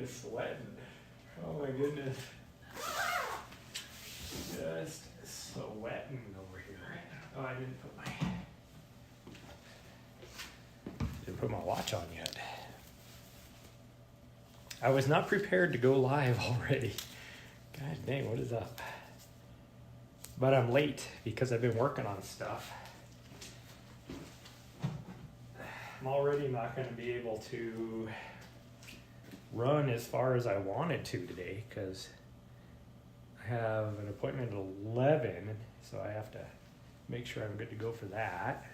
is sweating. Oh my goodness. Just sweating over here. Oh, I didn't put my watch on yet. I was not prepared to go live already. God dang, what is up? But I'm late because I've been working on stuff. I'm already not going to be able to run as far as I wanted to today because I have an appointment at 11, so I have to make sure I'm good to go for that.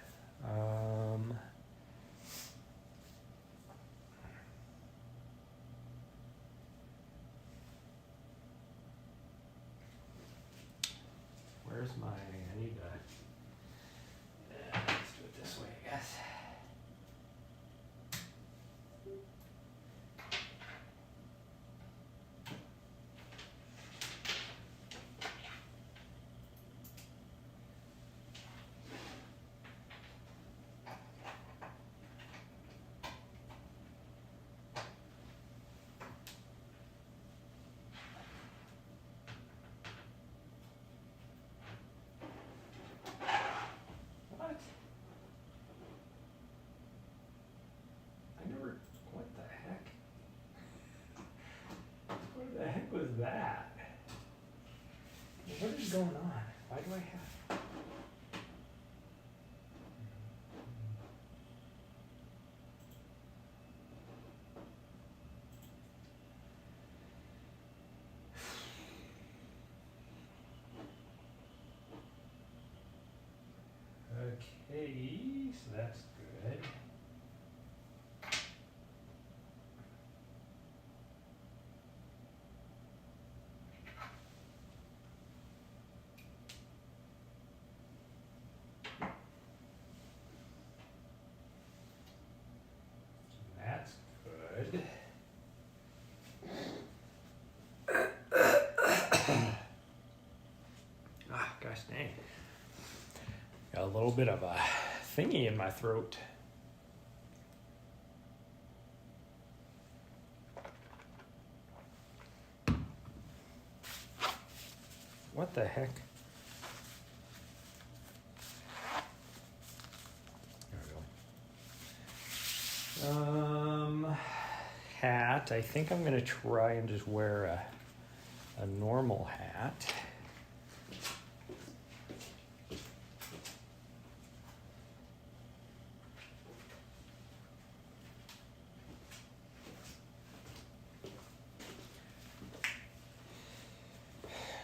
Where's my, I need to, let's do it this way, I guess. What the heck was that? What is going on? Why do I have... Okay, so that's good. That's good. Ah, gosh dang. Got a little bit of a thingy in my throat. What the heck? There we go. Hat. I think I'm gonna try and just wear a normal hat.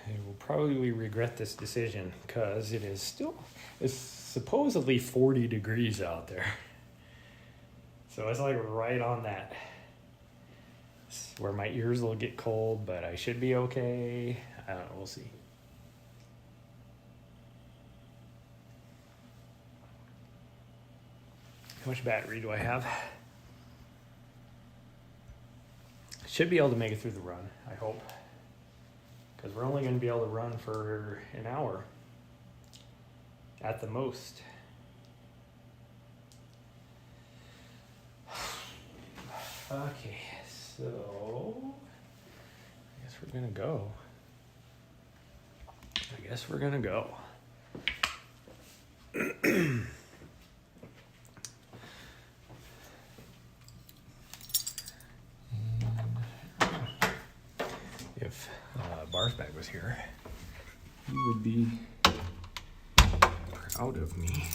I will probably regret this decision because it's supposedly 40 degrees out there. So it's like right on that, where my ears will get cold, but I should be okay. I don't know, we'll see. How much battery do I have? Should be able to make it through the run, I hope. Because we're only going to be able to run for an hour at the most. Okay, so I guess we're gonna go. If Barsbag was here, he would be proud of me.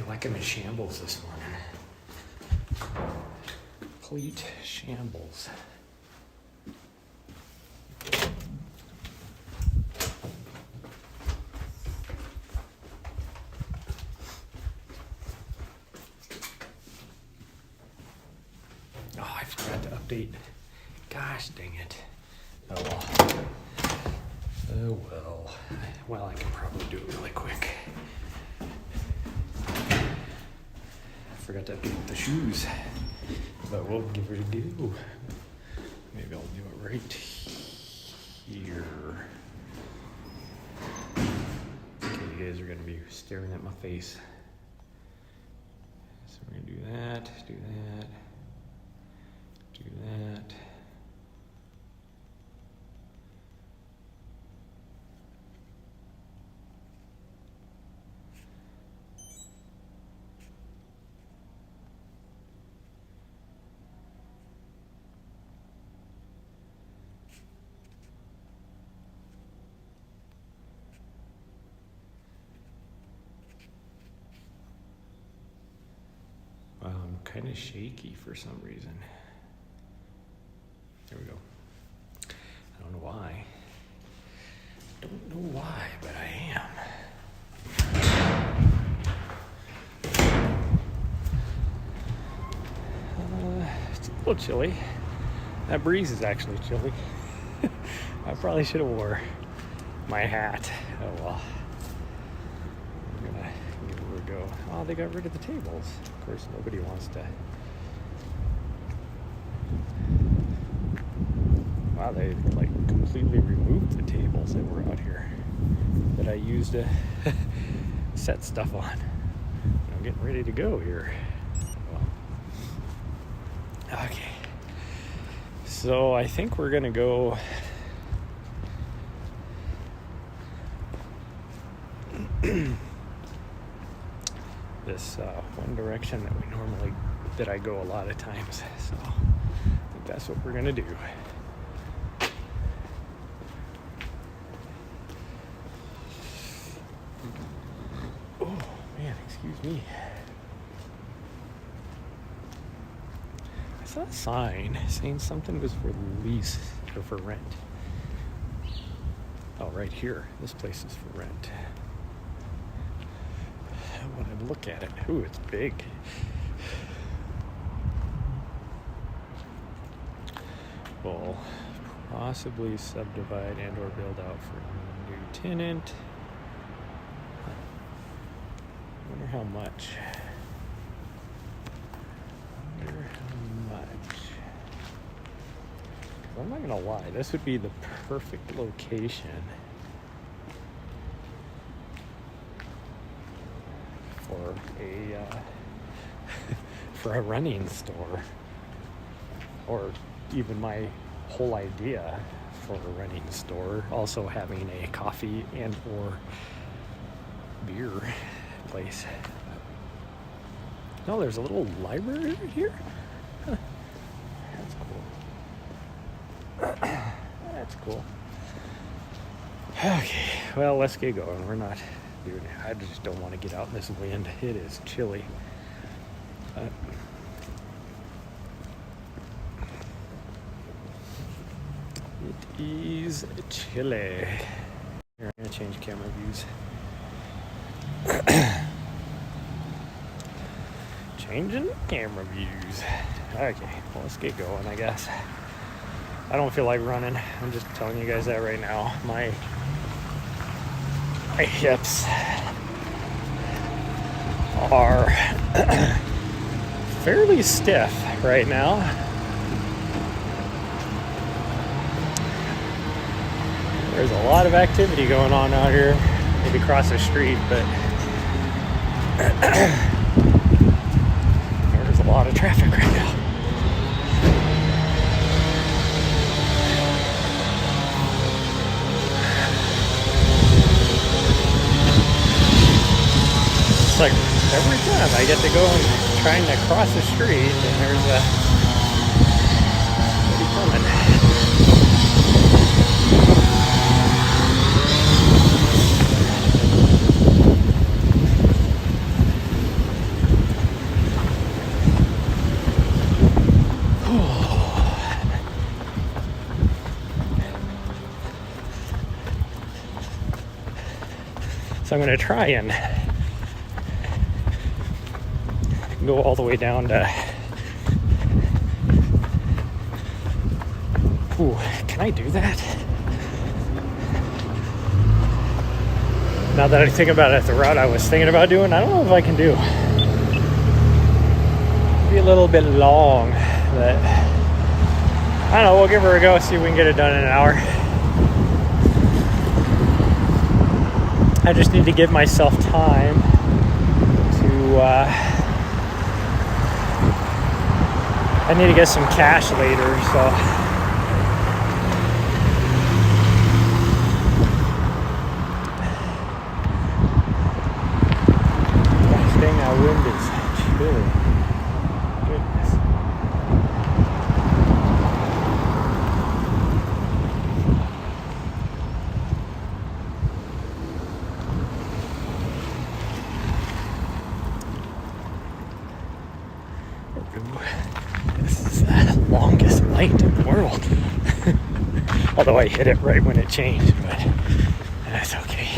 Like I'm in shambles this morning. Complete shambles. Oh, I forgot to update. Gosh dang it. Oh well. Oh well. Well, I can probably do it really quick. Forgot to update the shoes. but we'll give it a go. Maybe I'll do it right here. Okay, you guys are gonna be staring at my face. So we're gonna do that, do that, do that. Wow, I'm kind of shaky for some reason. There we go. I don't know why. Don't know why, but I am. It's a little chilly. That breeze is actually chilly. I probably should have wore my hat. Oh well. I'm gonna give it a go. Oh, they got rid of the tables. Of course, nobody wants to. Wow, they like completely removed the tables that were out here that I used to set stuff on. I'm getting ready to go here. Well, okay. So I think we're gonna go this one direction that I go a lot of times. So I think that's what we're gonna do. Oh man, excuse me. I saw a sign saying something was for lease or for rent. Oh, right here. This place is for rent. When I look at it, ooh, it's big. Will possibly subdivide and or build out for a new tenant. I wonder how much. I'm not gonna lie, this would be the perfect location for a running store, or even my whole idea for a running store, also having a coffee and or beer place. No, there's a little library right here. Huh. That's cool. That's cool. Okay, well, let's get going. We're not doing it. I just don't want to get out in this wind. It is chilly. It is chilly. Here, I'm going to change camera views. Changing camera views. Okay, well, let's get going, I guess. I don't feel like running. I'm just telling you guys that right now. My hips are fairly stiff right now. There's a lot of activity going on out here. Maybe across the street, but there's a lot of traffic right now. It's like every time I get to go and trying to cross the street, and there's somebody coming. So I'm going to try and go all the way down to... Ooh, can I do that? Now that I think about it, the route I was thinking about doing, I don't know if I can do. It'd be a little bit long. But I don't know, we'll give her a go, see if we can get it done in an hour. I just need to give myself time to I need to get some cash later, so gosh dang, that wind is chilly. Goodness. This is the longest light in the world. Although I hit it right when it changed, but that's okay.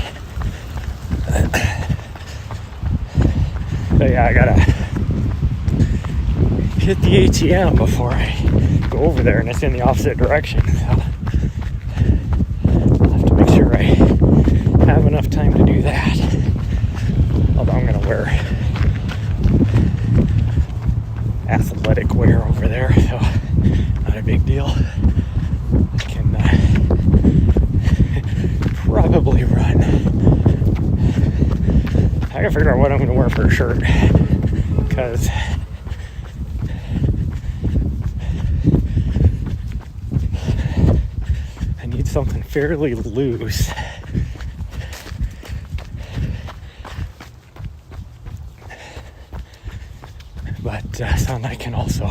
So yeah, I gotta hit the ATM before I go over there, and it's in the opposite direction. So I'll have to make sure I have enough time to do that. Although I'm gonna wear athletic wear over there, so not a big deal. I can probably run. I gotta figure out what I'm gonna wear for a shirt, because I need something fairly loose. But something I can also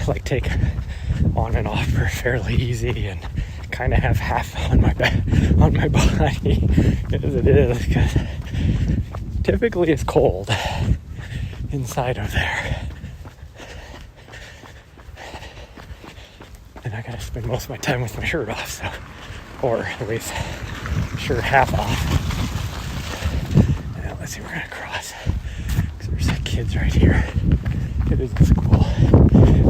like take on and off fairly easy, and kind of have half on my body as it is, because typically it's cold inside of there, and I gotta spend most of my time with my shirt off, so, or at least shirt half off. Now let's see, we're gonna cross, because there's the kids right here. It is a school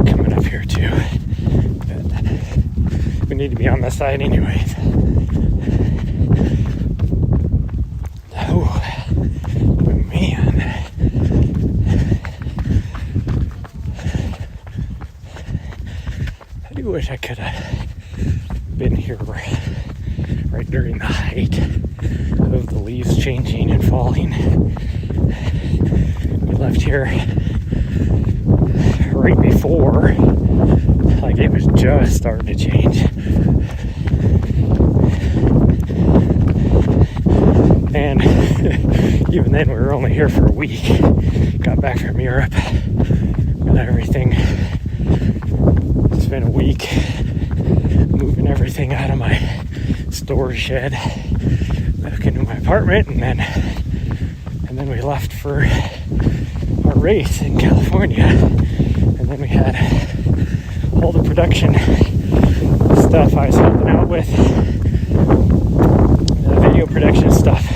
coming up here too, but we need to be on this side anyways. Oh man, I do wish I could have been here right during the height of the leaves changing and falling. We left here right before, like it was just starting to change. And even then we were only here for a week. Got back from Europe, got everything. Spent a week moving everything out of my storage shed back into my apartment, and then we left for our race in California, and then we had all the production stuff I was helping out with, the video production stuff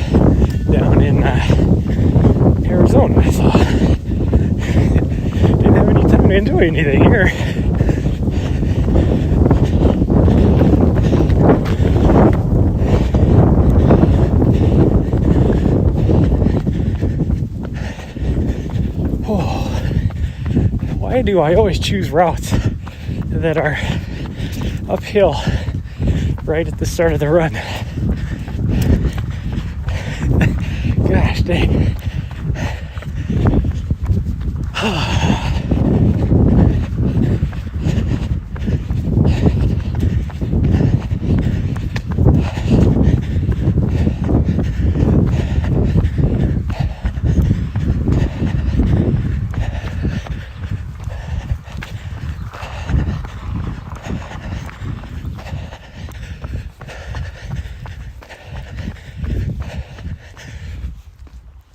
down in Arizona, so didn't have any time to enjoy anything here. Why do I always choose routes that are uphill right at the start of the run? Gosh dang.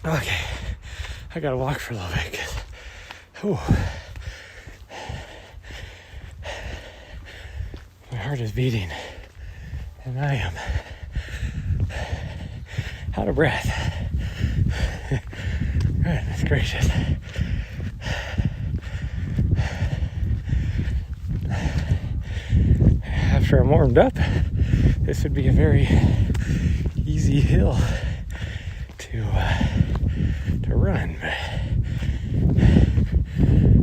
Okay, I gotta walk for a little bit, because my heart is beating and I am out of breath. Goodness gracious. After I'm warmed up, this would be a very easy hill to run,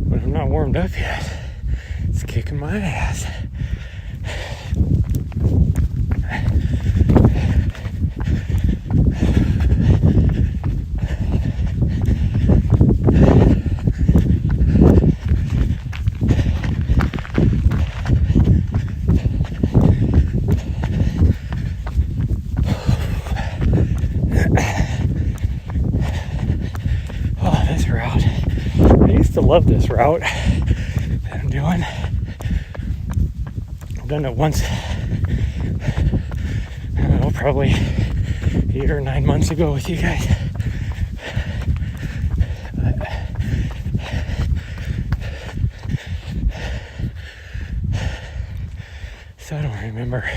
but I'm not warmed up yet. It's kicking my ass. I love this route that I'm doing. I've done it once, I don't know, probably 8 or 9 months ago with you guys. So I don't remember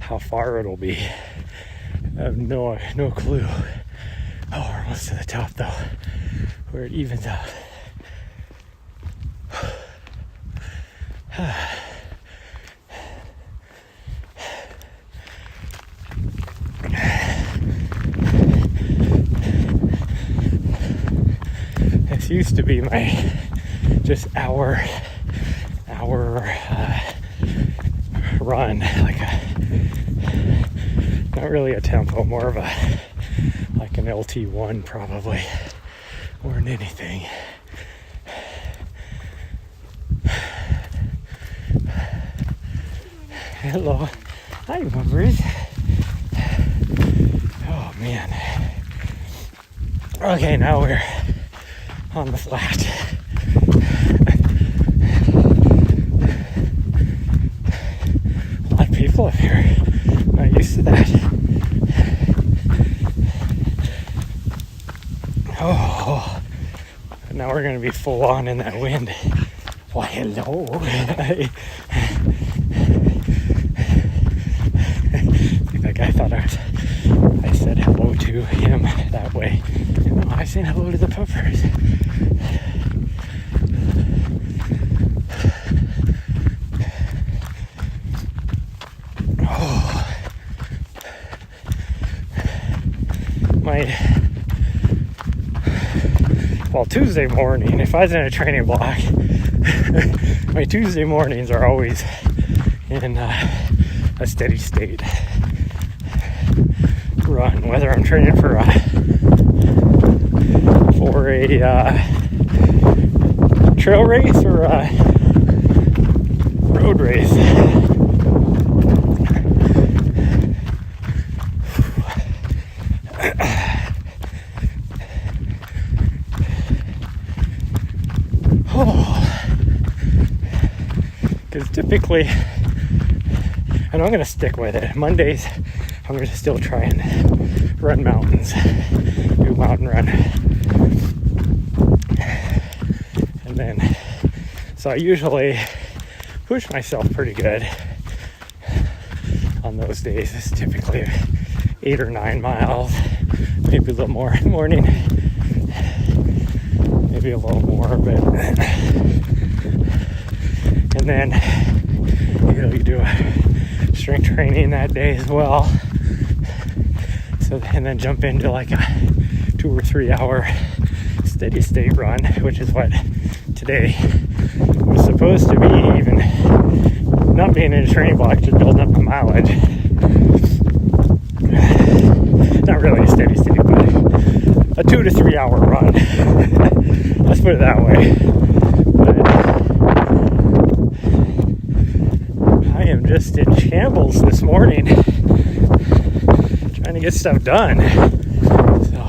how far it'll be. I have no clue. Oh, we're almost to the top though, where it evens out. This used to be my just hour run, like not really a tempo, more of a like an LT1 probably, more than anything. Hello. Hi, Bumpers. Oh, man. Okay, now we're on the flat. A lot of people up here. Not used to that. Oh, now we're going to be full on in that wind. Why, hello. That guy thought I said hello to him that way. No, I said hello to the puffers. Oh. Tuesday morning, if I was in a training block, my Tuesday mornings are always in a steady state run, whether I'm training for a trail race or a road race. Because typically, and I'm going to stick with it, Mondays I'm going to still try and run mountains, do mountain run. And then, so I usually push myself pretty good on those days. It's typically 8 or 9 miles, maybe a little more in the morning, maybe a little more, but and then you do a strength training that day as well. So and then jump into like a 2 or 3 hour steady state run, which is what today was supposed to be, even not being in a training block, just building up the mileage. Not really a steady state, but a 2 to 3 hour run. Let's put it that way. I am just in shambles this morning, trying to get stuff done. So,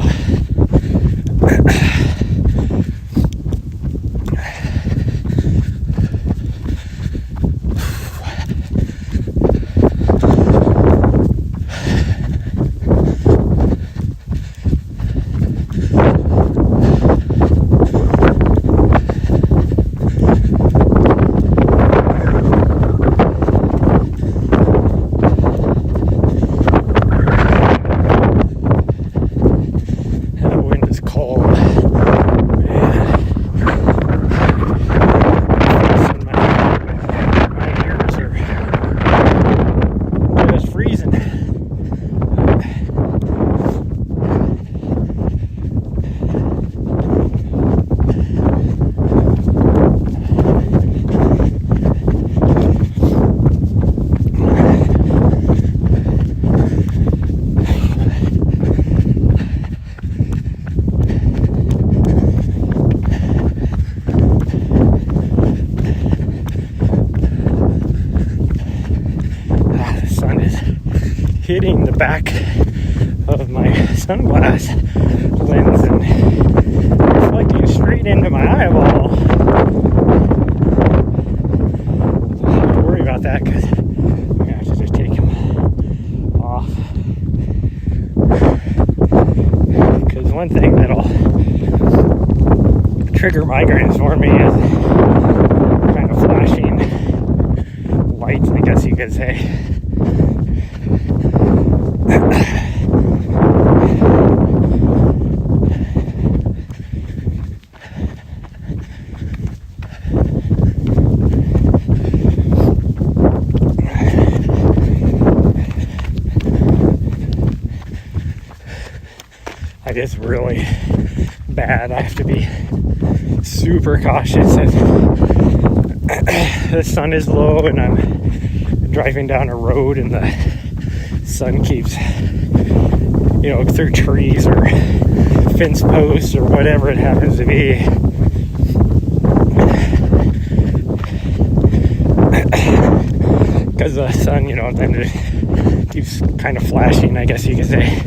hitting the back of my sunglass lens and reflecting straight into my eyeball. I have to worry about that because I'm going to have to just take them off. Because one thing that'll trigger migraines for me is kind of flashing lights, I guess you could say. It's really bad. I have to be super cautious if the sun is low and I'm driving down a road and the sun keeps, through trees or fence posts or whatever it happens to be. Because the sun, then it keeps kind of flashing, I guess you could say.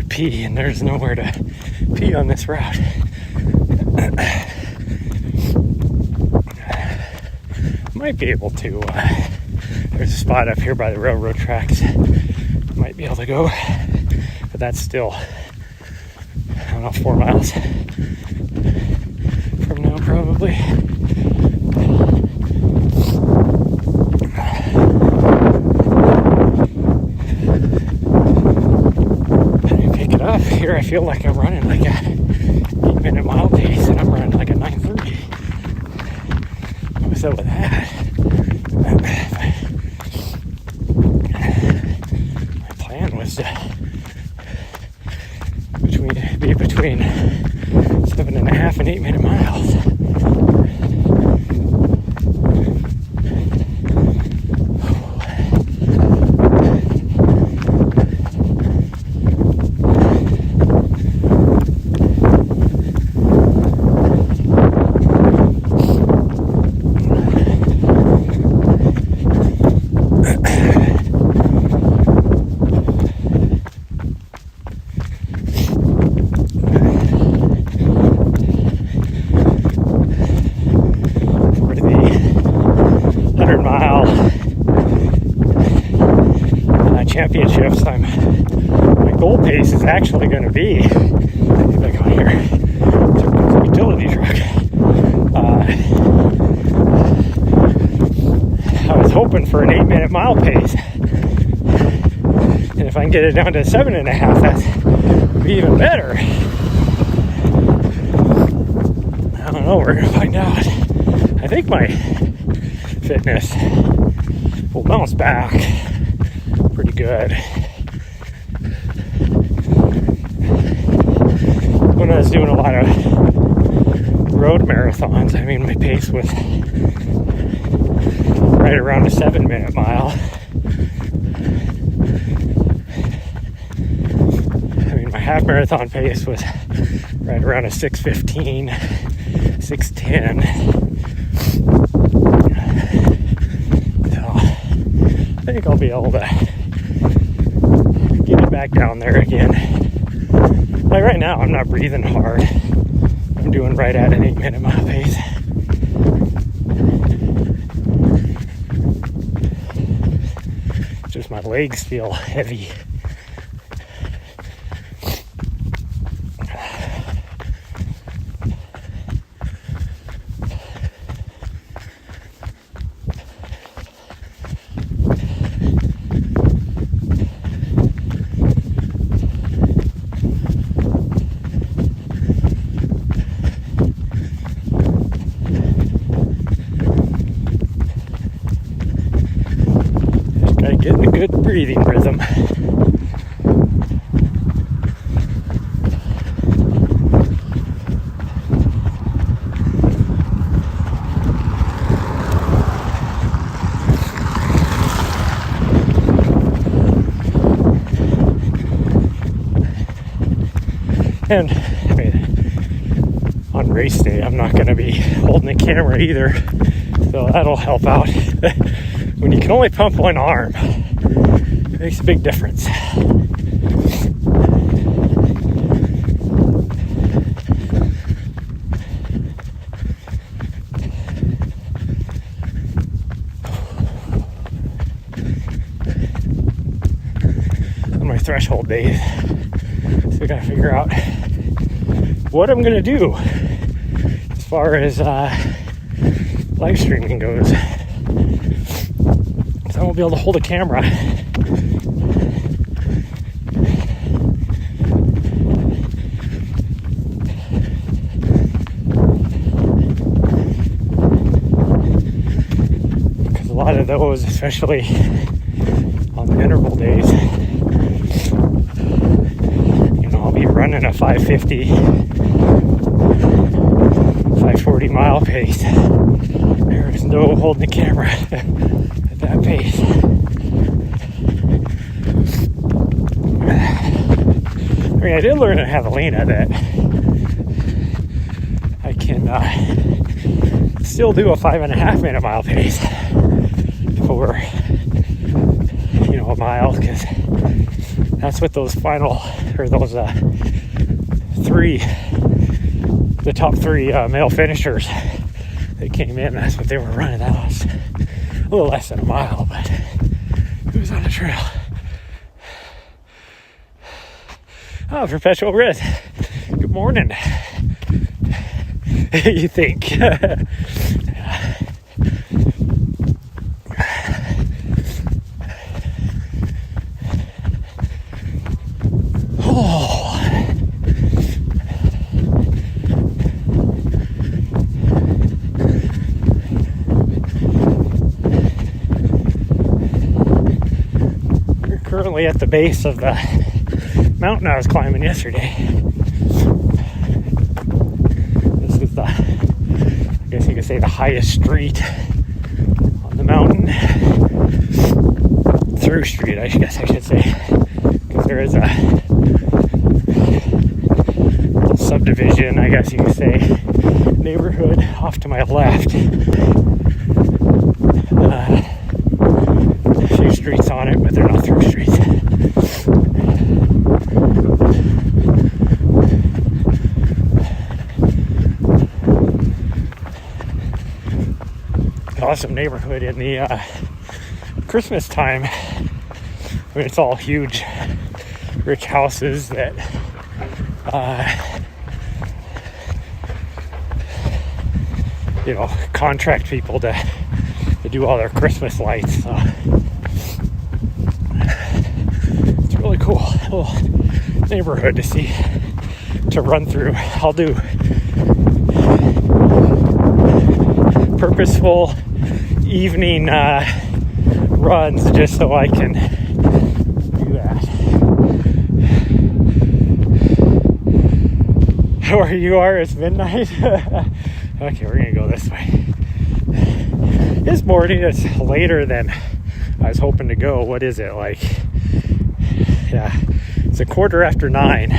Pee, and there's nowhere to pee on this route. Might be able to, there's a spot up here by the railroad tracks. Might be able to go, but that's still, 4 miles from now probably. Here I feel like I'm running like a 8-minute mile pace and I'm running like a 9:30. What's up with that? My plan was to be between 7.5 and 8-minute miles. Championships, my goal pace is actually going to be, like on here, it's a utility truck. I was hoping for an 8-minute mile pace, and if I can get it down to 7.5, that would be even better. I don't know, we're going to find out. I think my fitness will bounce back pretty good. When I was doing a lot of road marathons, my pace was right around a 7-minute mile. My half marathon pace was right around a 6:15, 6:10. So I think I'll be able to get it back down there again. Like right now, I'm not breathing hard. I'm doing right at an 8-minute mile pace. Just my legs feel heavy. Getting a good breathing rhythm. And I mean, on race day, I'm not going to be holding the camera either, so that'll help out. When you can only pump one arm, it makes a big difference. On my threshold days, so I gotta figure out what I'm gonna do as far as live streaming goes. So I won't be able to hold a camera. Because a lot of those, especially on the interval days, I'll be running a 550, 540 mile pace. There's no holding the camera at that pace. I mean, I did learn in Javelina that I can still do a 5.5 minute mile pace for, a mile, because that's what those final, or those the top three male finishers that came in, that's what they were running. That was a little less than a mile, but it was on the trail. Oh, Perpetual Red. Good morning. You think? Currently at the base of the mountain I was climbing yesterday. This is I guess you could say, the highest street on the mountain. Through street, I guess I should say, because there is a subdivision, I guess you could say, neighborhood off to my left. A few streets on it, but they're not through streets. Awesome neighborhood in the Christmas time. I mean, it's all huge, rich houses that contract people to do all their Christmas lights. So it's really cool little neighborhood to run through. I'll do purposeful evening runs just so I can do that. Where you are, it's midnight. Okay, we're gonna go this way. This morning, it's later than I was hoping to go. What is it, like? Yeah, it's 9:15.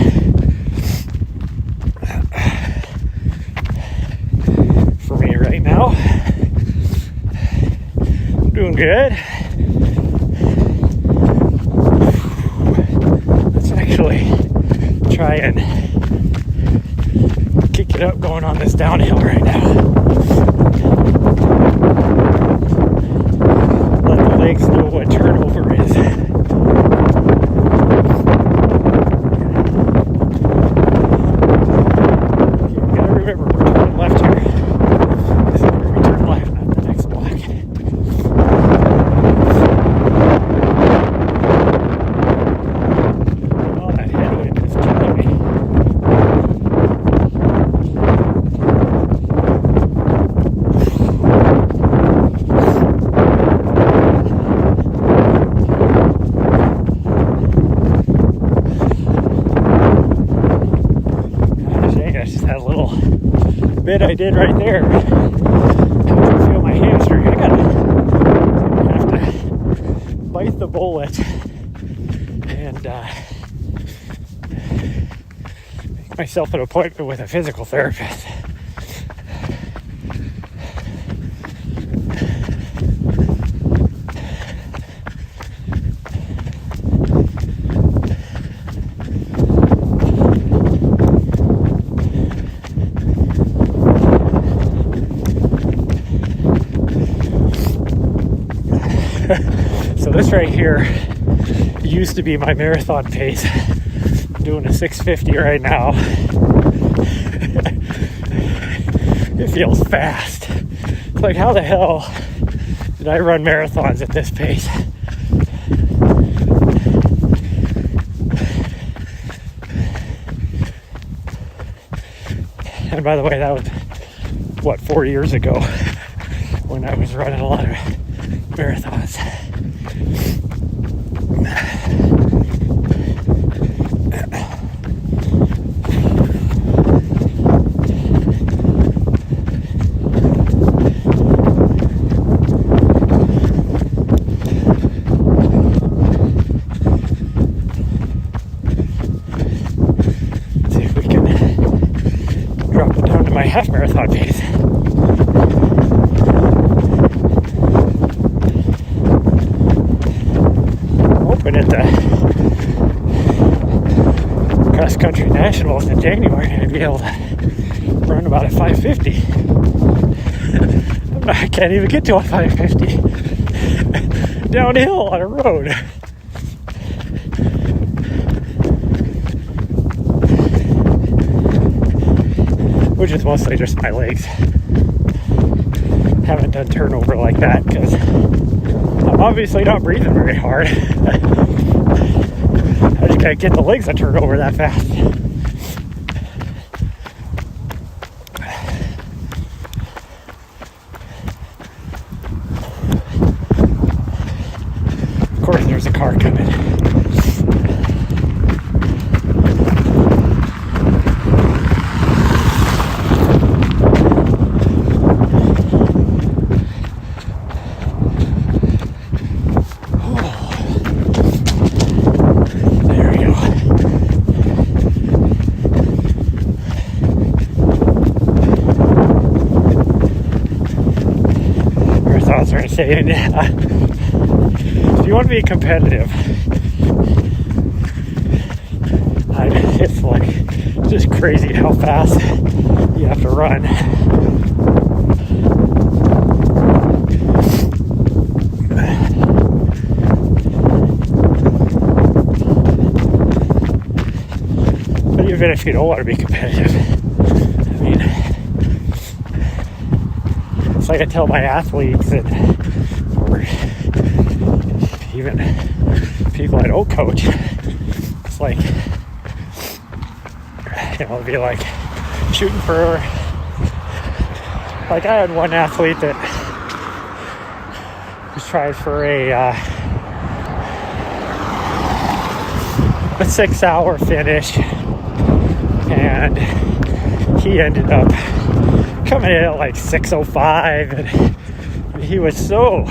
For me right now. I'm doing good. Let's actually try and kick it up going on this downhill right now. Let the legs know what turnover is. Okay, we gotta remember we're turning left here. This is where we turn left, not the next block. Oh, that headwind is killing me. Bit I did right there. I can feel my hamstring. I have to bite the bullet and make myself an appointment with a physical therapist. So this right here used to be my marathon pace. I'm doing a 6:50 right now. It feels fast. It's like, how the hell did I run marathons at this pace? And by the way, that was, 4 years ago when I was running a lot of marathons. See if we can drop it down to my half marathon pace. At the cross country nationals in January, I'd be able to run about a 5:50. I can't even get to a 5:50 downhill on a road. Which is mostly just my legs. Haven't done turnover like that because I'm obviously not breathing very hard. I just can't get the legs to turn over that fast. Of course, there's a car coming. Saying, if you want to be competitive, it's like just crazy how fast you have to run. But even if you don't want to be competitive, I mean, it's like I tell my athletes and or even people I don't coach, it's like, it'd be like shooting for, like I had one athlete that was trying for a 6-hour finish, and he ended up coming in at like 6:05, and he was so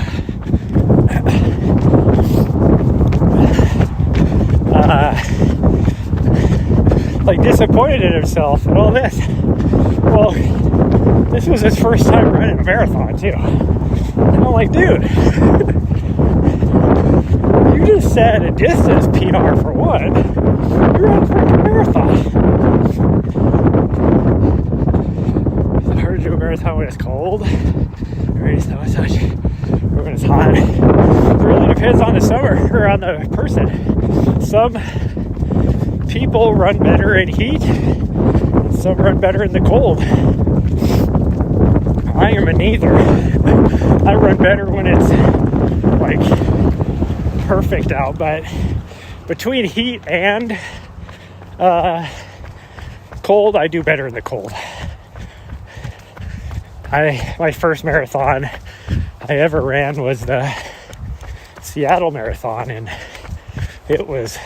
like disappointed in himself and all this. Well, this was his first time running a marathon too. And I'm like, dude, you just set a distance PR for one. You're on a freaking marathon. Is it hard to do a marathon when it's cold? Or is that such? Or when it's hot? It really depends on the summer or on the person. Some people run better in heat, and some run better in the cold. I am a neither. I run better when it's like perfect out, but between heat and cold, I do better in the cold. My first marathon I ever ran was the Seattle Marathon, and it was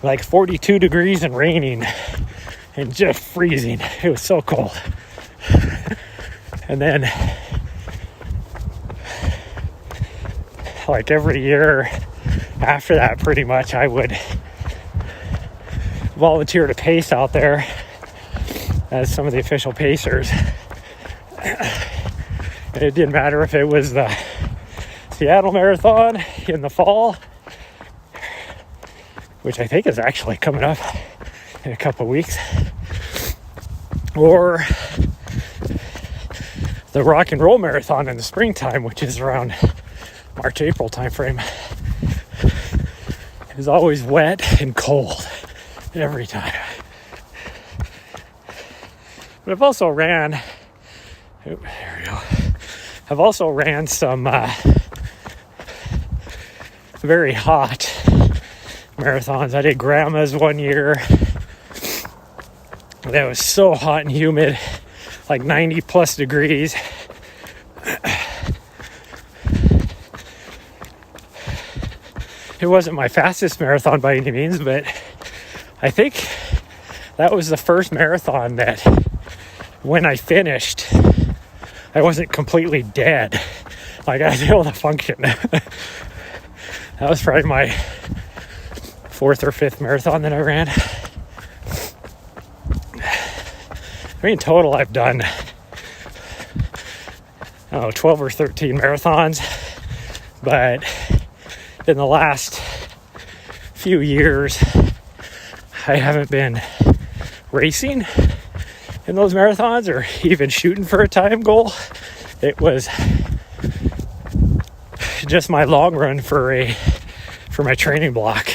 like 42 degrees and raining and just freezing. It was so cold. And then like every year after that, pretty much I would volunteer to pace out there as some of the official pacers. And it didn't matter if it was the Seattle Marathon in the fall, which I think is actually coming up in a couple of weeks, or the Rock and Roll Marathon in the springtime, which is around March, April timeframe. It was always wet and cold every time. But I've also ran, there we go. I've also ran some very hot marathons. I did Grandma's one year. That was so hot and humid, like 90 plus degrees. It wasn't my fastest marathon by any means, but I think that was the first marathon that when I finished, I wasn't completely dead. Like, I was able to function. That was probably my fourth or fifth marathon that I ran. I mean, in total, I've done, 12 or 13 marathons. But in the last few years, I haven't been racing in those marathons or even shooting for a time goal. It was just my long run for my training block.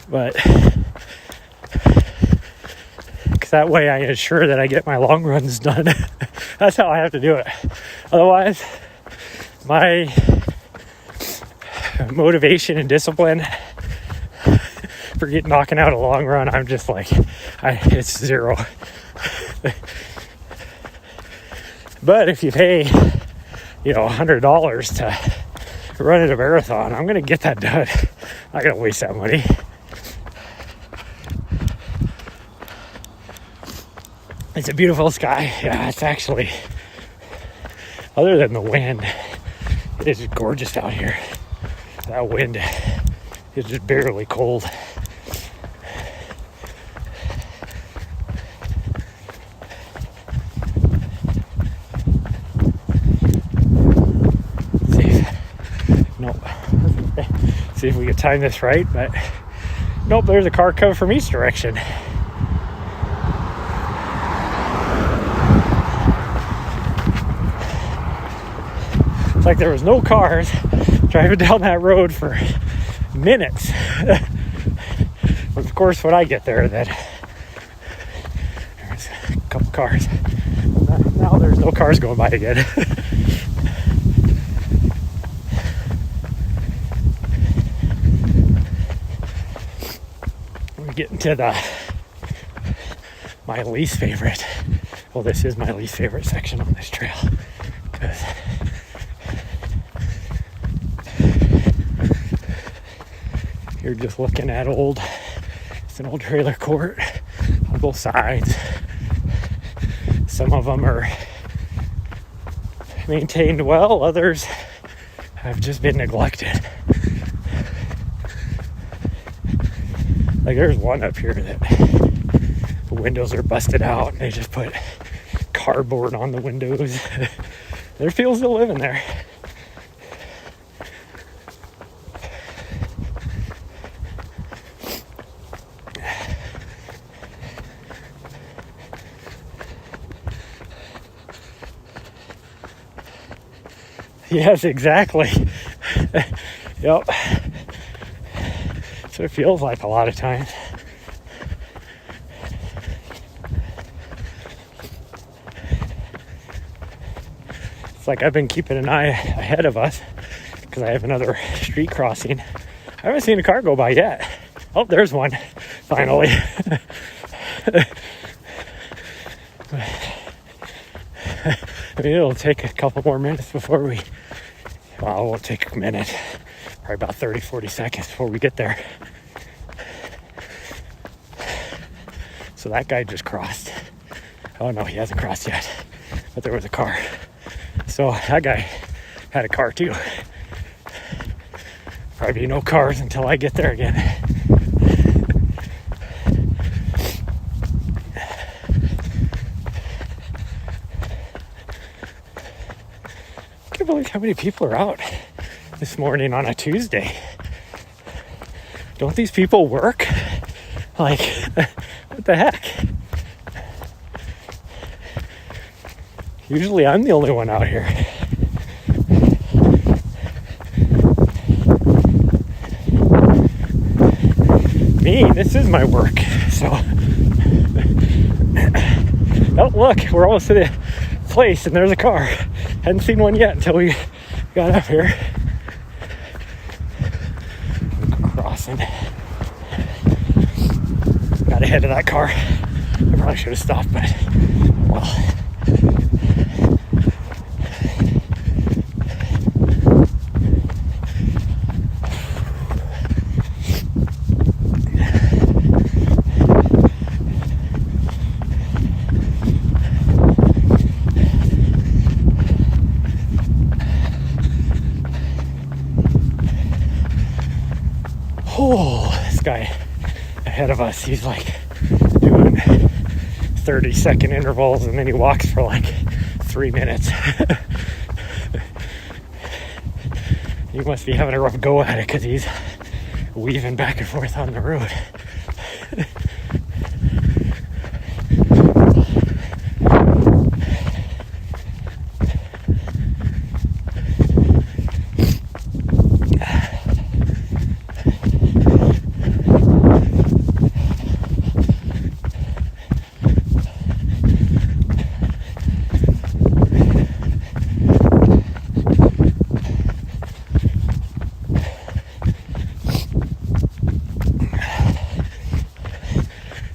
But because that way I ensure that I get my long runs done. That's how I have to do it. Otherwise, my motivation and discipline for knocking out a long run, I'm just like, it's zero. But if you pay, $100 to run at a marathon, I'm going to get that done. I'm not going to waste that money. It's a beautiful sky. Yeah, it's actually, other than the wind, it is gorgeous out here. That wind is just barely cold. See if we can time this right, but nope, there's a car coming from east direction. It's like there was no cars driving down that road for minutes. But of course, when I get there, then there's a couple cars. Now there's no cars going by again. We're getting to my least favorite. Well, this is my least favorite section on this trail, because you're just looking at it's an old trailer court on both sides. Some of them are maintained well, others have just been neglected. Like, there's one up here that the windows are busted out and they just put cardboard on the windows. There's people still living there. Yes, exactly. Yep. That's what it feels like a lot of times. It's like I've been keeping an eye ahead of us because I have another street crossing. I haven't seen a car go by yet. Oh, there's one, finally. I mean, it'll take a couple more minutes before it won't take a minute. Probably about 30, 40 seconds before we get there. So that guy just crossed. Oh no, he hasn't crossed yet. But there was a car. So that guy had a car too. Probably no cars until I get there again. can't believe how many people are out this morning on a Tuesday. Don't these people work? Like, what the heck? Usually I'm the only one out here. Me, this is my work, so. Oh, look, we're almost to the place and there's a car. Hadn't seen one yet until we got up here. Crossing. Got ahead of that car. I probably should have stopped, but well. Oh, this guy ahead of us, he's like doing 30-second intervals and then he walks for like 3 minutes. He must be having a rough go at it because he's weaving back and forth on the road.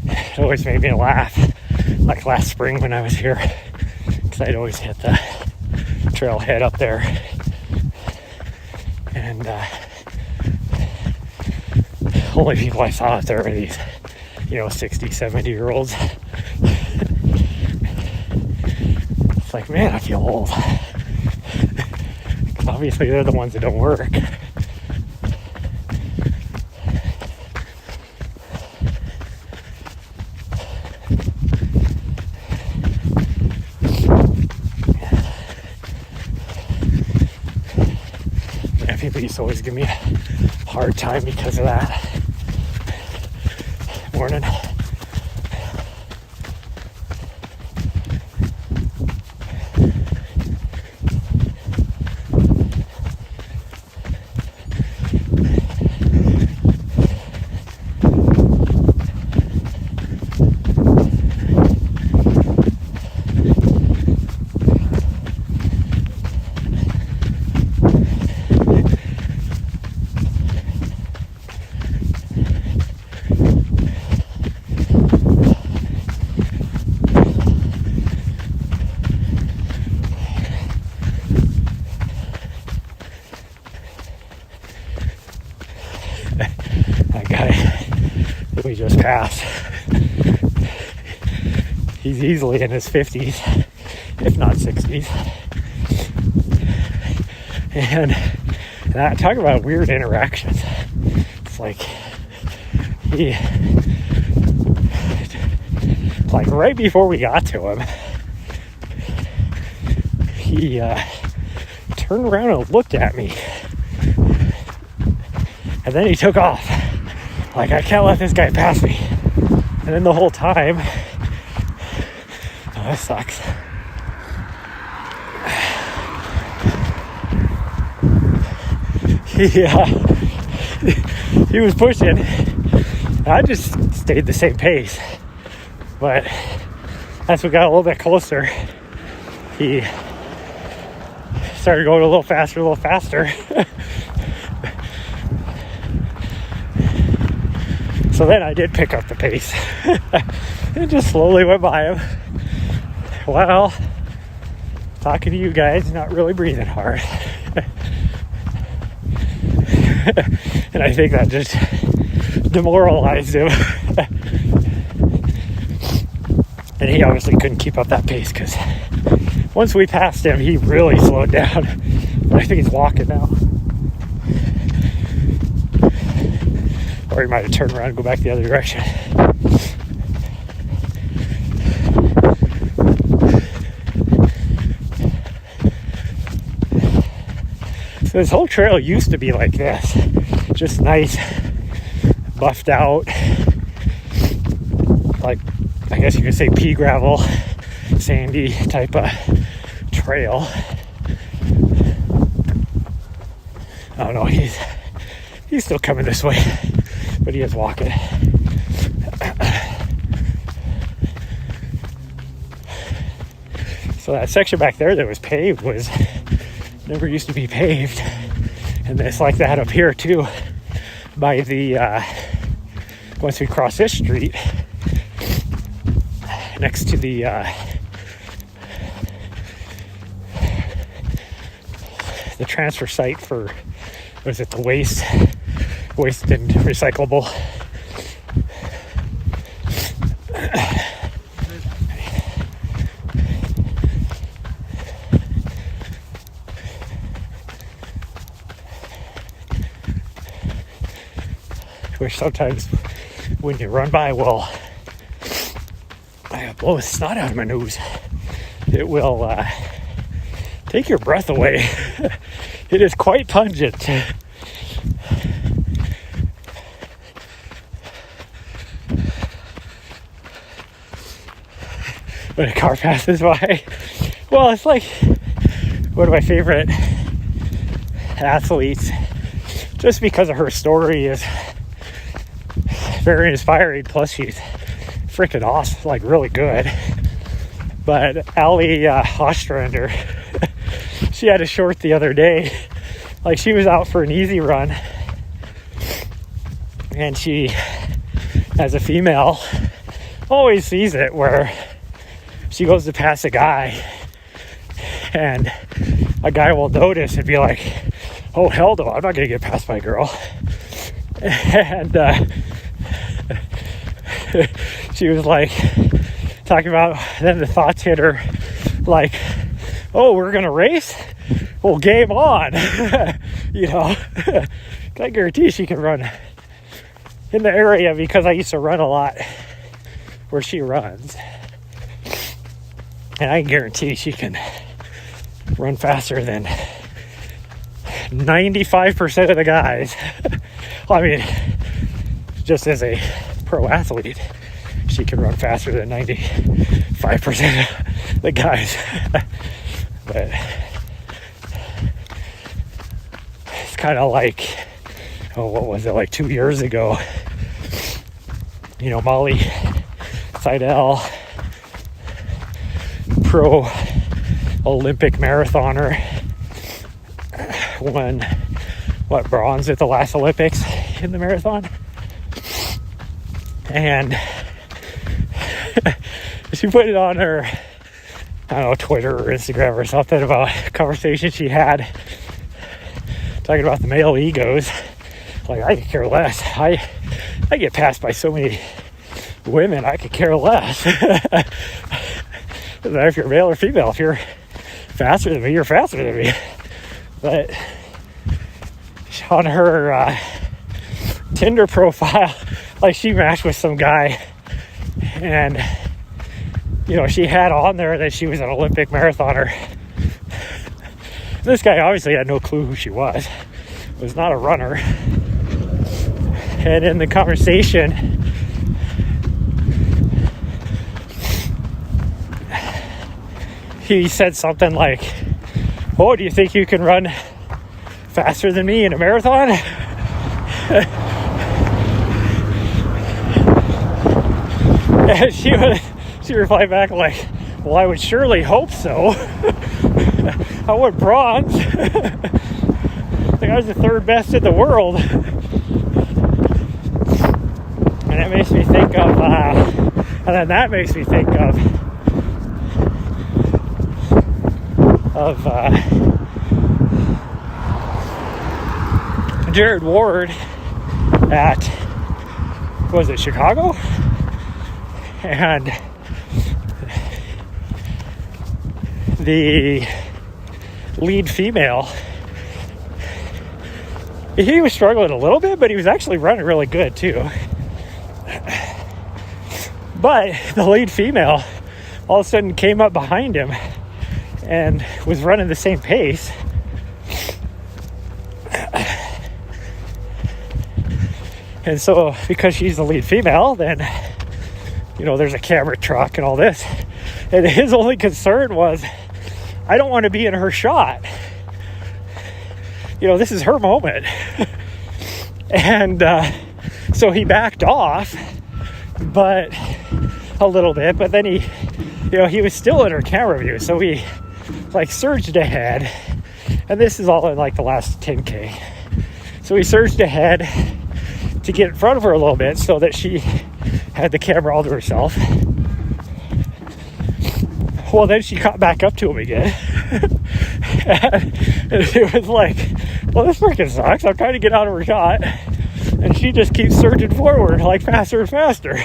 It always made me laugh, like last spring when I was here, because I'd always hit the trailhead up there, and only people I saw out there were these, 60, 70-year-olds. It's like, man, I feel old. Because obviously they're the ones that don't work. People used to always give me a hard time because of that. Morning. That guy that we just passed, he's easily in his 50s, if not 60s. And talk about weird interactions. It's like like right before we got to him, he turned around and looked at me. And then he took off. Like, I can't let this guy pass me. And then the whole time, oh, that sucks. He was pushing. I just stayed the same pace. But as we got a little bit closer, he started going a little faster. So then I did pick up the pace and just slowly went by him while talking to you guys, not really breathing hard. And I think that just demoralized him. And he obviously couldn't keep up that pace because once we passed him, he really slowed down. But I think he's walking now. Or he might have turned around and go back the other direction. So this whole trail used to be like this, just nice, buffed out, like, I guess you could say pea gravel, sandy type of trail. I don't know, he's still coming this way, but he is walking. So that section back there that was paved was never used to be paved. And it's like that up here too, by the, once we cross this street, next to the, transfer site for, was it the waste and recyclable? Which sometimes when you run by, well, I blow the snot out of my nose. It will take your breath away. It is quite pungent. When a car passes by, well, it's like one of my favorite athletes, just because of her story is very inspiring. Plus, she's freaking awesome, like really good. But Ali Ostrander, she had a short the other day. Like, she was out for an easy run, and she, as a female, always sees it where she goes to pass a guy, and a guy will notice and be like, "Oh, hell no, I'm not gonna get past my girl." And she was like talking about, then the thoughts hit her like, "Oh, we're gonna race? Well, game on." You know, I guarantee she can run in the area, because I used to run a lot where she runs, and I guarantee she can run faster than 95% of the guys. Well, I mean, just as a pro athlete, she can run faster than 95% of the guys. But it's kind of like, oh, what was it, like 2 years ago? You know, Molly Seidel, pro Olympic marathoner, won bronze at the last Olympics in the marathon. And she put it on her, I don't know, Twitter or Instagram or something, about a conversation she had talking about the male egos. Like, I could care less. I get passed by so many women, I could care less. Doesn't matter if you're male or female. If you're faster than me, you're faster than me. But on her Tinder profile, like, she matched with some guy, and you know, she had on there that she was an Olympic marathoner. This guy obviously had no clue who she was not a runner. And in the conversation, he said something like, "Oh, do you think you can run faster than me in a marathon?" And she replied back like, "Well, I would surely hope so." I won bronze. I think I was the third best in the world. And that makes me think of, Jared Ward at, was it Chicago? And the lead female, he was struggling a little bit, but he was actually running really good too. But the lead female all of a sudden came up behind him and was running the same pace. And so because she's the lead female, then, you know, there's a camera truck and all this. And his only concern was, I don't want to be in her shot. You know, this is her moment. And so he backed off, but a little bit, but then he was still in her camera view. So he like surged ahead, and this is all in like the last 10K. So he surged ahead to get in front of her a little bit so that she had the camera all to herself. Well, then she caught back up to him again. And it was like, well, this freaking sucks. I'm trying to get out of her shot. And she just keeps surging forward, like faster and faster.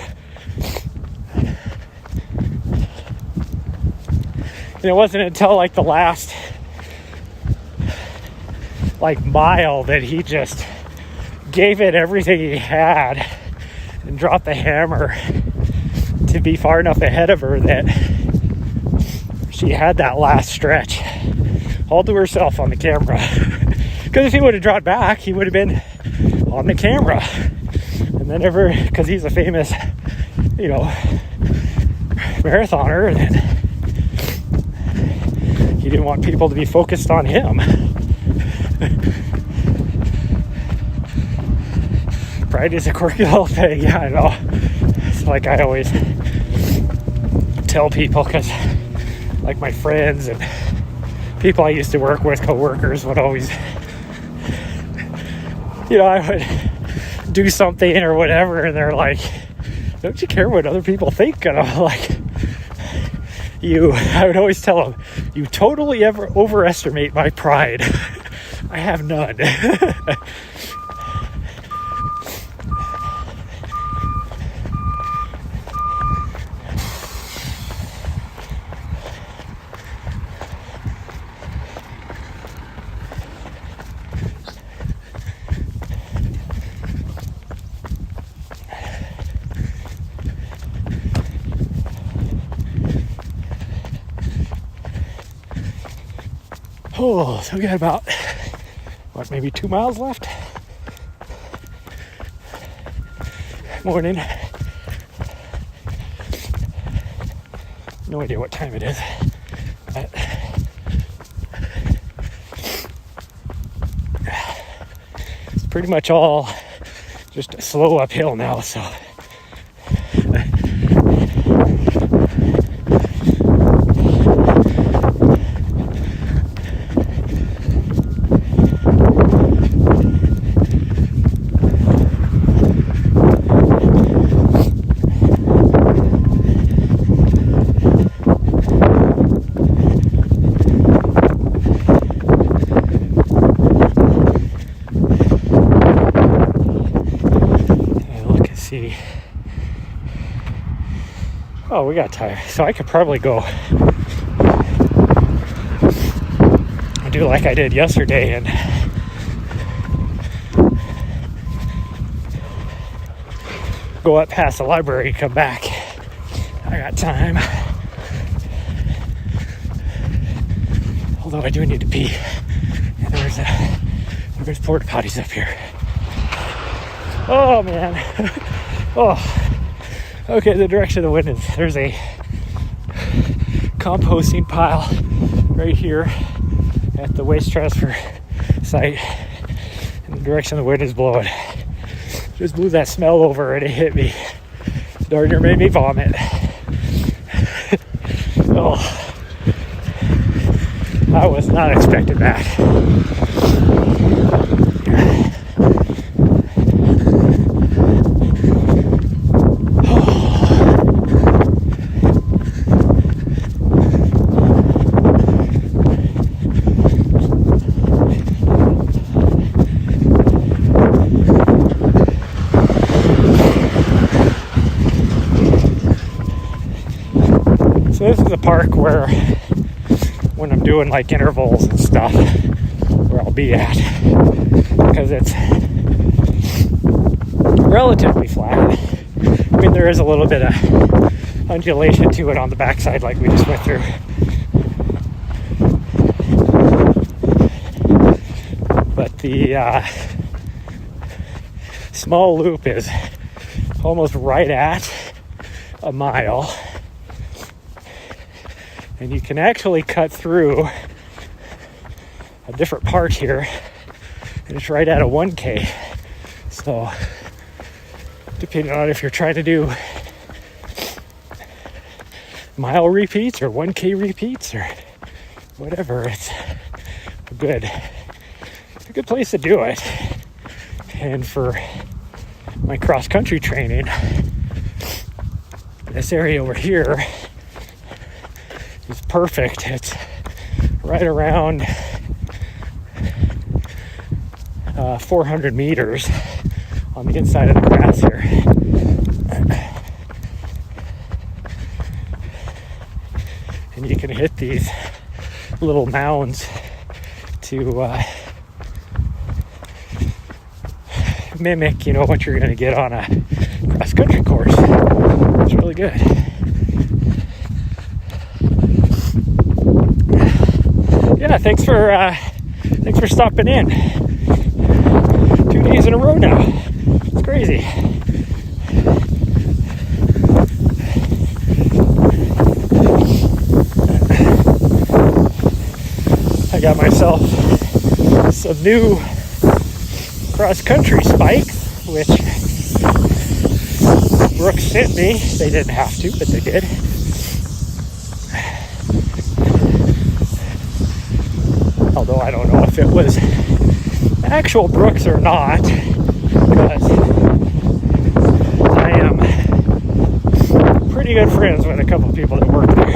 And it wasn't until like the last like mile that he just gave it everything he had and dropped the hammer to be far enough ahead of her that she had that last stretch all to herself on the camera. Because if he would have dropped back, he would have been on the camera. And then because he's a famous, you know, marathoner, and he didn't want people to be focused on him. Pride is a quirky little thing. Yeah, I know. It's like I always tell people, because like my friends and people I used to work with, co-workers, would always, you know, I would do something or whatever, and they're like, don't you care what other people think? And I'm like, I would always tell them, you totally overestimate my pride. I have none. Oh, so we got about, maybe 2 miles left? Morning. No idea what time it is. But it's pretty much all just a slow uphill now, so. Oh, we got time. So I could probably go do like I did yesterday and go up past the library, come back. I got time. Although I do need to pee. And there's porta potties up here. Oh man. Oh. Okay, the direction of the wind is, there's a composting pile right here at the waste transfer site, and the direction the wind is blowing. Just blew that smell over and it hit me. Darn near made me vomit. Oh, I was not expecting that. So this is a park where, when I'm doing like intervals and stuff, where I'll be at, because it's relatively flat. I mean, there is a little bit of undulation to it on the backside, like we just went through. But small loop is almost right at a mile. And you can actually cut through a different part here, and it's right at a 1K. So depending on if you're trying to do mile repeats or 1K repeats or whatever, it's a good place to do it. And for my cross-country training, this area over here is perfect. It's right around 400 meters on the inside of the grass here. And you can hit these little mounds to mimic, what you're going to get on a cross-country course. It's really good. Yeah, thanks for stopping in. 2 days in a row now. It's crazy. I got myself some new cross-country spikes, which Brooks sent me. They didn't have to, but they did. Although I don't know if it was actual Brooks or not, because I am pretty good friends with a couple of people that work there.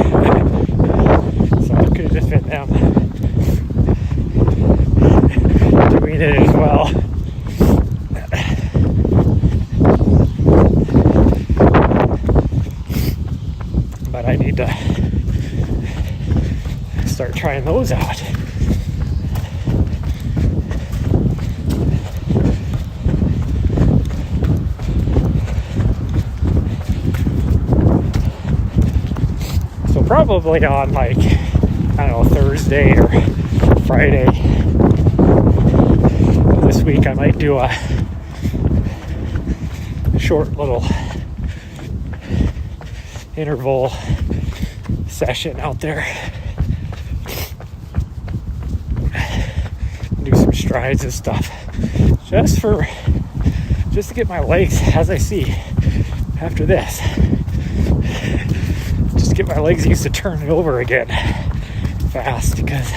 So it could have just been them doing it as well. But I need to start trying those out. So probably on Thursday or Friday of this week, I might do a short little interval session out there. Do some strides and stuff. Just to get my legs, as I see after this. Just get my legs used to turning over again fast, because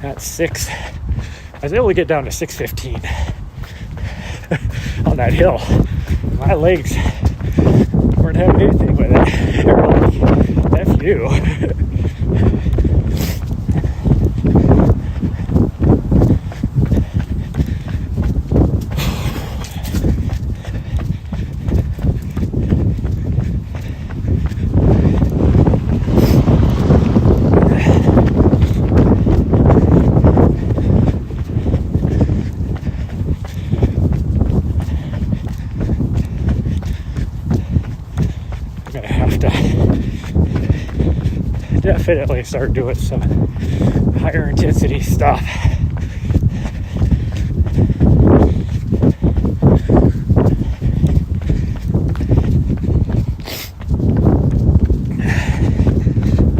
at 6, I was able to get down to 6:15 on that hill. My legs weren't having anything with it. They were like, F you. Definitely start doing some higher intensity stuff.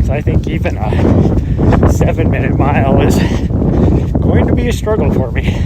So I think even a 7-minute mile is going to be a struggle for me.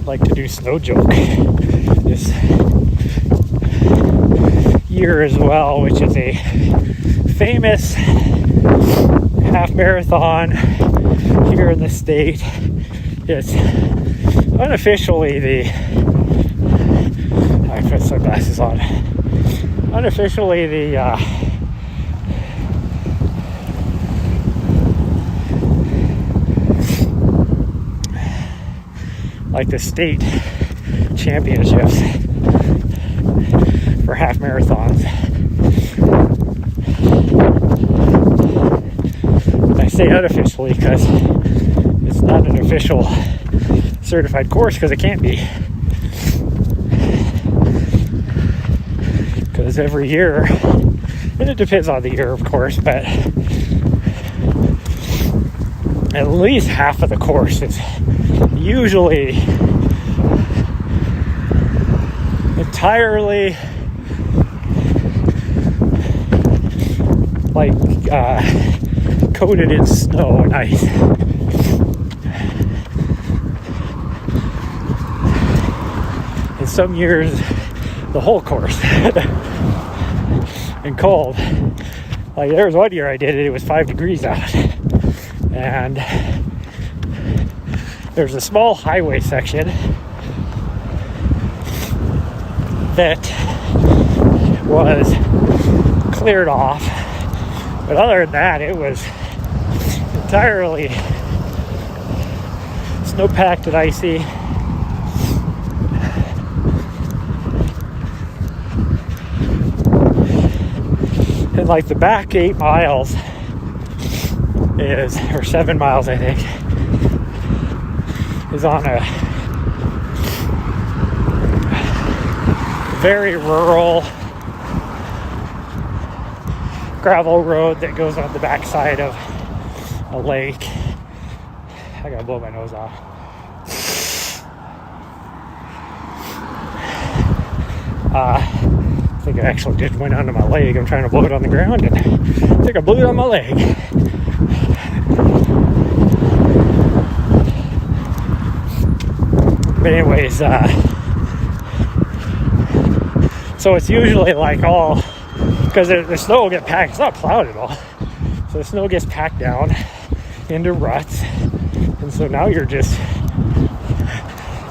Like to do Snow Joke this year as well, which is a famous half marathon here in the state. It's unofficially I put sunglasses on. Unofficially the like the state championships for half marathons. I say unofficially because it's not an official certified course, because it can't be. Because every year, and it depends on the year, of course, but at least half of the course is usually entirely like coated in snow and ice. In some years, the whole course and cold. Like there was one year I did it, it was 5 degrees out, and there's a small highway section that was cleared off, but other than that, it was entirely snow-packed and icy. And like the back 8 miles is, or 7 miles I think, is on a very rural gravel road that goes on the backside of a lake. I gotta blow my nose off. I think it actually just went onto my leg. I'm trying to blow it on the ground, and I think I blew it on my leg. But anyways, so it's usually like all, because the snow will get packed, it's not plowed at all. So the snow gets packed down into ruts. And so now you're just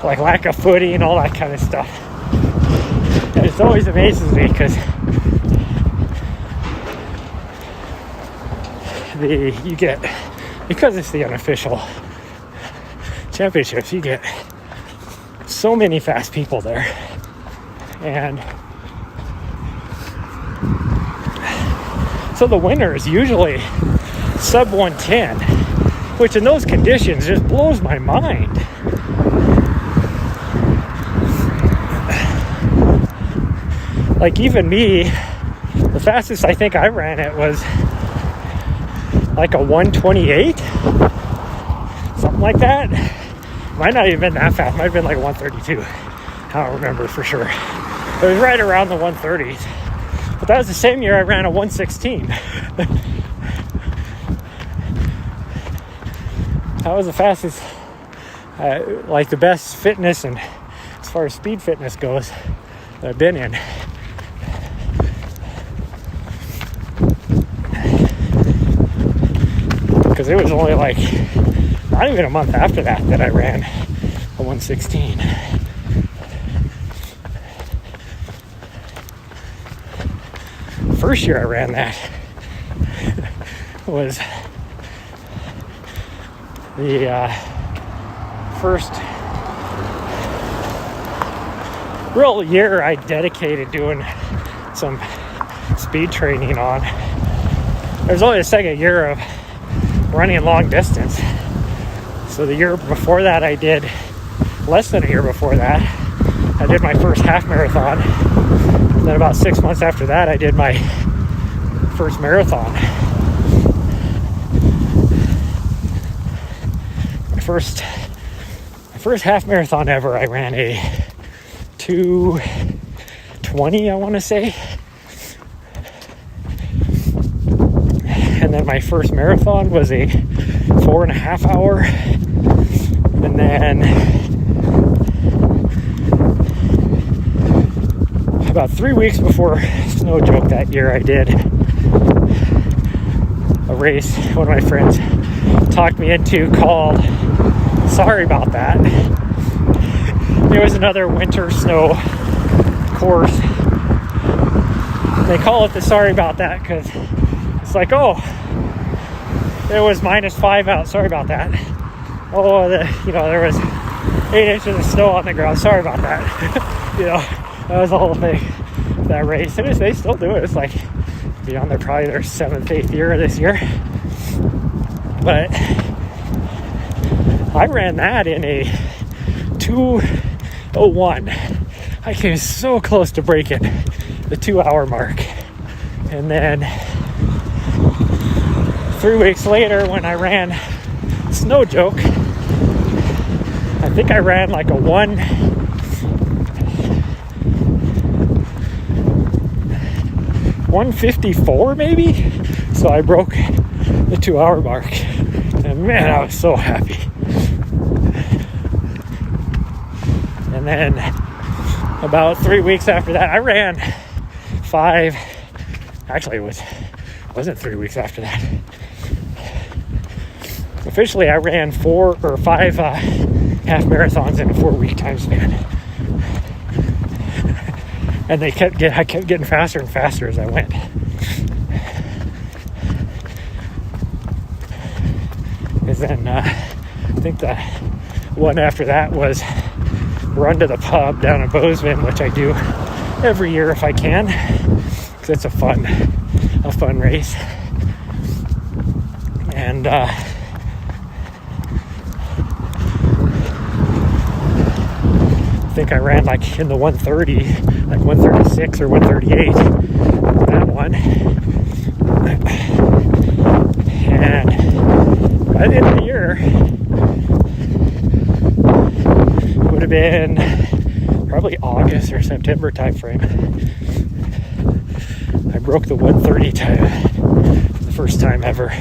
like lack of footing and all that kind of stuff. And it always amazes me because because it's the unofficial championships, you get so many fast people there. And so the winner is usually sub 110, which in those conditions just blows my mind. Like even me, the fastest I think I ran it was like a 128, something like that. Might not even been that fast, might have been like 132. I don't remember for sure. It was right around the 130s. But that was the same year I ran a 116. That was the fastest, like the best fitness and as far as speed fitness goes that I've been in. Because it was only like not even a month after that I ran a 116. First year I ran that was the first real year I dedicated doing some speed training on. It was only the second year of running long distance. So the year before that I did, less than a year before that, I did my first half marathon. And then about 6 months after that, I did my first marathon. My first half marathon ever, I ran a 2:20, I want to say. And then my first marathon was a 4.5 hour. And then about 3 weeks before Snow Joke that year, I did a race one of my friends talked me into called Sorry About That. It was another winter snow course. They call it the Sorry About That because it's like, oh, it was -5 out. Sorry about that. Oh, there was 8 inches of snow on the ground. Sorry about that. You know, that was the whole thing, that race. And they still do it. It's like beyond probably their 7th, 8th year this year. But I ran that in a 2:01. I came so close to breaking the 2-hour mark. And then 3 weeks later, when I ran Snow Joke, I think I ran like a 1:54 maybe. So I broke the 2-hour mark. And man, I was so happy. And then about 3 weeks after that, I ran 5. Actually, it wasn't 3 weeks after that. Officially, I ran 4 or 5 half marathons in a 4-week time span. And I kept getting faster and faster as I went. And then I think the one after that was run to the pub down in Bozeman, which I do every year if I can, because it's a fun race. And I think I ran like in the 1:30, like 1:36 or 1:38, that one. And by the end of the year, would have been probably August or September timeframe, I broke the 1:30 time for the first time ever.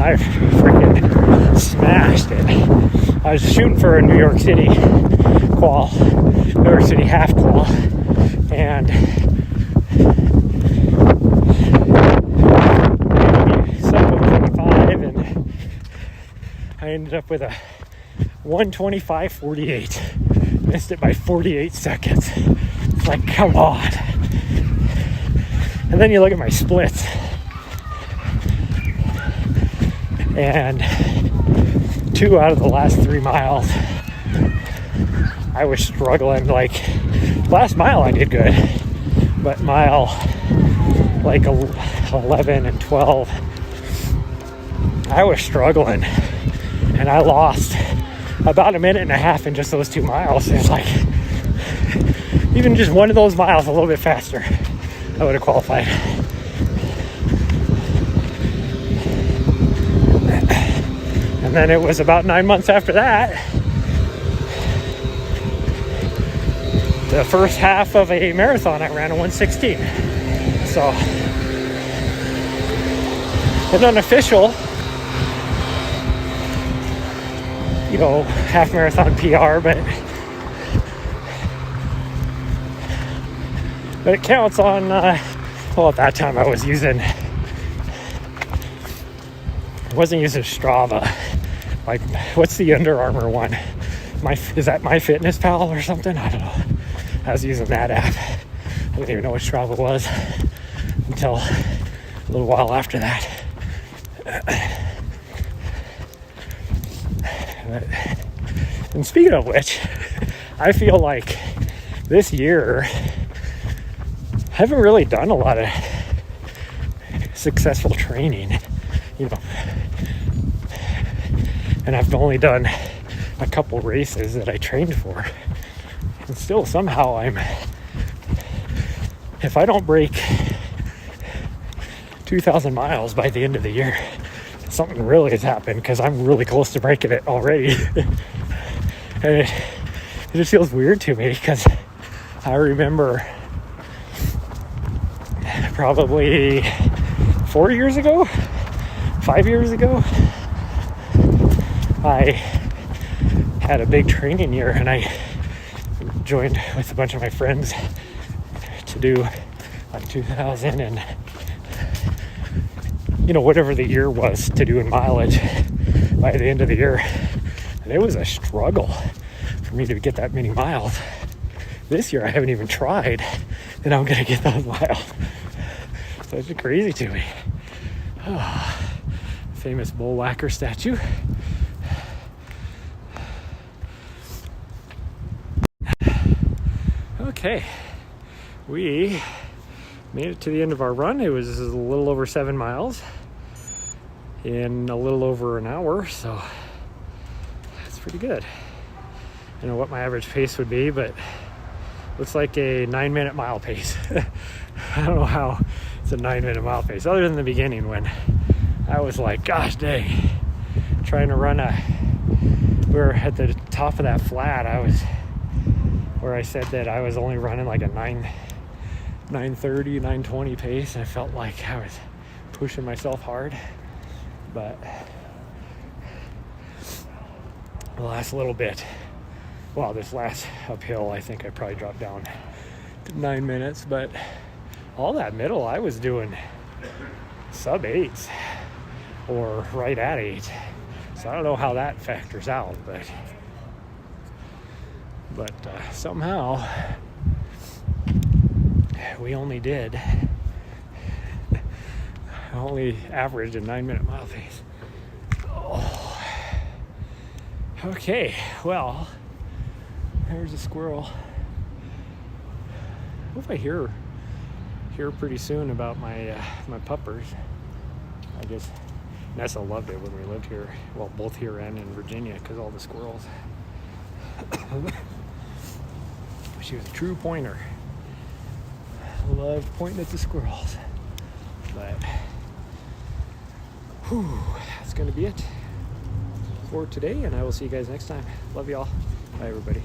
I freaking smashed it. I was shooting for a New York City half qual, and sub 125, and I ended up with a 1:25.48. Missed it by 48 seconds. It's like, come on. And then you look at my splits. And 2 out of the last 3 miles, I was struggling. Like, last mile I did good, but mile like 11 and 12, I was struggling. And I lost about 1.5 minutes in just those 2 miles. It's like, even just one of those miles a little bit faster, I would have qualified. And then it was about 9 months after that, the first half of a marathon, I ran a 1:16. So, an unofficial, half marathon PR, but it counts on, at that time I wasn't using Strava. Like, what's the Under Armour one? Is that MyFitnessPal or something? I don't know. I was using that app. I didn't even know what Strava was until a little while after that. And speaking of which, I feel like this year I haven't really done a lot of successful training, and I've only done a couple races that I trained for, and still somehow if I don't break 2,000 miles by the end of the year, something really has happened, because I'm really close to breaking it already. And it just feels weird to me, because I remember probably 5 years ago, I had a big training year, and I joined with a bunch of my friends to do like 2,000 and whatever the year was to do in mileage by the end of the year. And it was a struggle for me to get that many miles. This year I haven't even tried, and I'm gonna get those miles. So it's crazy to me. Oh, famous bull whacker statue. Okay, we made it to the end of our run. It was a little over 7 miles in a little over an hour, so that's pretty good. I don't know what my average pace would be, but looks like a 9-minute mile pace. I don't know how it's a 9-minute mile pace, other than the beginning when I was like, gosh dang, trying to run we were at the top of that flat. Where I said that I was only running like a 9:30, 9:20 pace. I felt like I was pushing myself hard, but the last little bit, well, this last uphill, I think I probably dropped down to 9 minutes, but all that middle, I was doing sub 8s or right at 8. So I don't know how that factors out, but somehow we only averaged a 9-minute mile pace. Oh. Okay, well, there's a squirrel. Hope I hear pretty soon about my puppers. I guess Nessa loved it when we lived here. Well, both here and in Virginia, because all the squirrels. She was a true pointer. Loved pointing at the squirrels. But that's going to be it for today, and I will see you guys next time. Love y'all. Bye, everybody.